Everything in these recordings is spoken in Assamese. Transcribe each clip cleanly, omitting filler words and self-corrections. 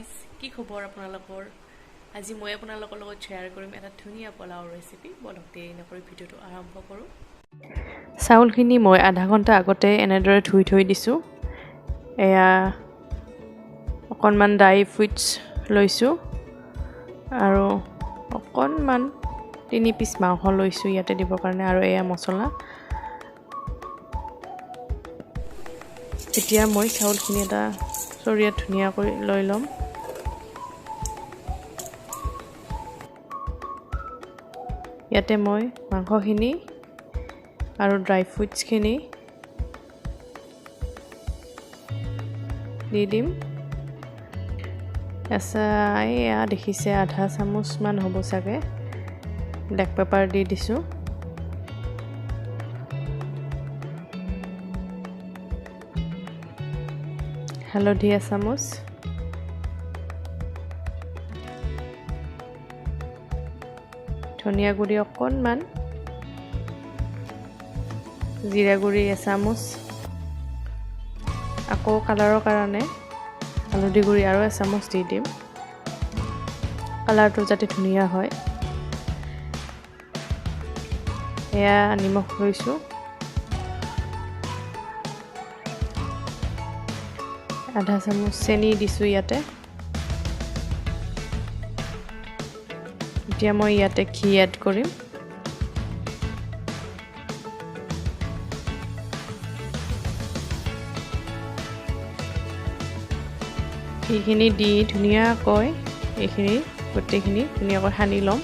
গাইজ কি খবৰ আপোনালোকৰ আজি মই আপোনালোকৰ লগত শ্বেয়াৰ কৰিম এটা ধুনীয়া পোলাও ৰেচিপি বলক দেৰি নকৰি ভিডিঅ'টো আৰম্ভ কৰোঁ চাউলখিনি মই আধা ঘণ্টা আগতে এনেদৰে ধুই থৈ দিছোঁ এয়া অকণমান ড্ৰাই ফ্ৰুইটছ লৈছোঁ আৰু অকণমান 3 পিচ মাংস লৈছোঁ ইয়াতে দিবৰ কাৰণে আৰু এয়া মছলা এতিয়া মই চাউলখিনি এটা চৰিয়াত ধুনীয়াকৈ লৈ ল'ম ইয়াতে মই মাংসখিনি আৰু ড্ৰাই ফ্ৰুইটছখিনি দি দিম এয়া দেখিছে আধা চামুচমান হ'ব চাগে ব্লেক পেপাৰ দি দিছোঁ হালধি এচামুচ ধনিয়া গুড়ি অকণমান জিৰা গুড়ি এচামুচ আকৌ কালাৰৰ কাৰণে হালধি গুড়ি আৰু এচামুচ দি দিম কালাৰটো যাতে ধুনীয়া হয় এয়া নিমখ লৈছোঁ আধা চামুচ চেনি দিছোঁ ইয়াতে এতিয়া মই ইয়াতে ঘি এড কৰিম এইখিনি দি ধুনীয়াকৈ এইখিনি গোটেইখিনি ধুনীয়াকৈ সানি ল'ম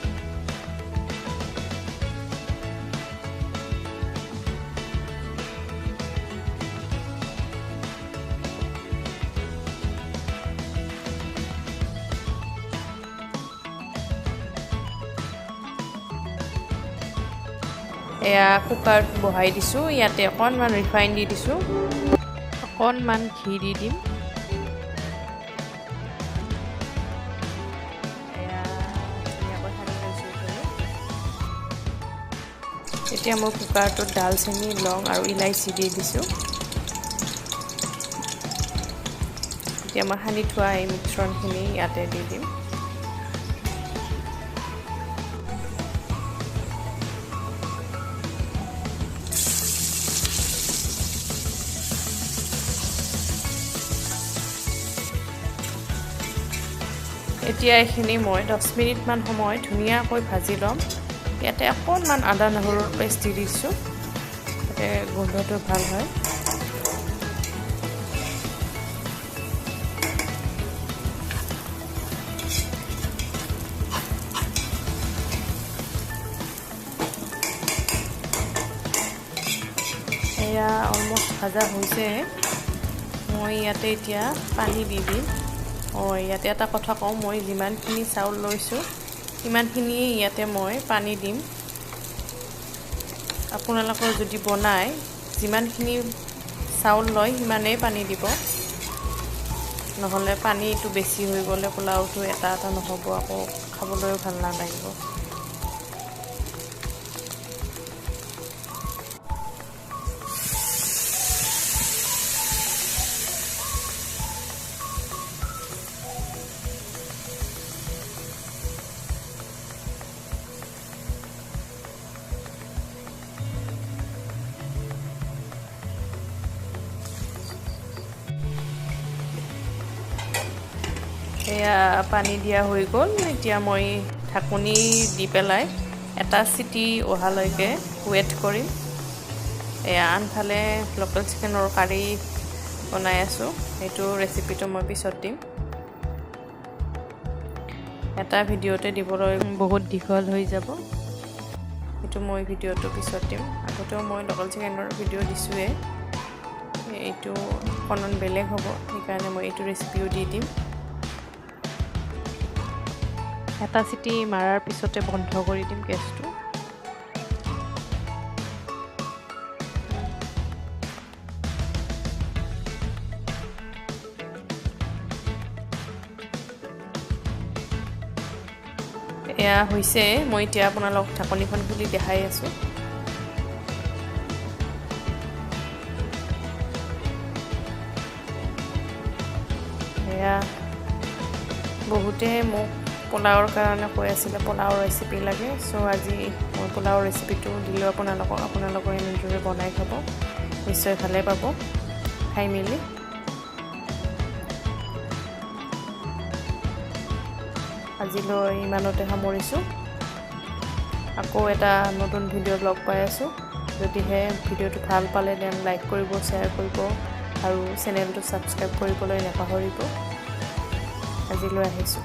এয়া কুকাৰত বহাই দিছোঁ ইয়াতে অকণমান ৰিফাইন দি দিছোঁ অকণমান ঘি দি দিম এতিয়া মই কুকাৰটোত দালচেনি লং আৰু ইলাইচি দি দিছোঁ এতিয়া মই সানি থোৱা এই মিশ্ৰণখিনি ইয়াতে দি দিম এতিয়া এইখিনি মই 10 মিনিটমান সময় ধুনীয়াকৈ ভাজি ল'ম ইয়াতে অকণমান আদা নহৰুৰ পেষ্ট দি দিছোঁ যাতে গোন্ধটো ভাল হয় এয়া অলমষ্ট ভাজা হৈছে মই ইয়াতে এতিয়া পানী দি দিম ইয়াতে এটা কথা কওঁ মই যিমানখিনি চাউল লৈছোঁ সিমানখিনি ইয়াতে মই পানী দিম আপোনালোকৰ যদি বনায় যিমানখিনি চাউল লয় সিমানেই পানী দিব নহ'লে পানীটো বেছি হৈ গ'লে পোলাওটো এটা নহ'ব আকৌ খাবলৈও ভাল নালাগিব এয়া পানী দিয়া হৈ গ'ল এতিয়া মই ঢাকনি দি পেলাই এটা চিটি অহালৈকে ৱেইট কৰিম এয়া আনফালে লোকেল চিকেনৰ কাৰী বনাই আছোঁ সেইটো ৰেচিপিটো মই পিছত দিম এটা ভিডিঅ'তে দিবলৈ বহুত দীঘল হৈ যাব সেইটো মই ভিডিঅ'টো পিছত দিম আগতেও মই লোকেল চিকেনৰ ভিডিঅ' দিছোঁৱে এইটো অকণমান বেলেগ হ'ব সেইকাৰণে মই এইটো ৰেচিপিও দি দিম এটা চিটি মাৰাৰ পিছতে বন্ধ কৰি দিম গেছটো এয়া হৈছে মই এতিয়া আপোনালোকক ঢাকনিখন খুলি দেখাই আছোঁ এয়া বহুতে মোক পোলাওৰ কাৰণে কৈ আছিলে পোলাওৰ ৰেচিপি লাগে, চ' আজি মই পোলাওৰ ৰেচিপিটো দিলোঁ আপোনালোকৰ এনেদৰে বনাই খাব, নিশ্চয় ভালে পাব খাই মেলি। আজিলৈ ইমানতে সামৰিছোঁ, আকৌ এটা নতুন ভিডিঅ' লগ পাই আছোঁ। যদিহে ভিডিঅ'টো ভাল পালে দেন লাইক কৰিব, শ্বেয়াৰ কৰিব আৰু চেনেলটো ছাবস্ক্ৰাইব কৰিবলৈ নাপাহৰিব। আজিলৈ আহিছোঁ।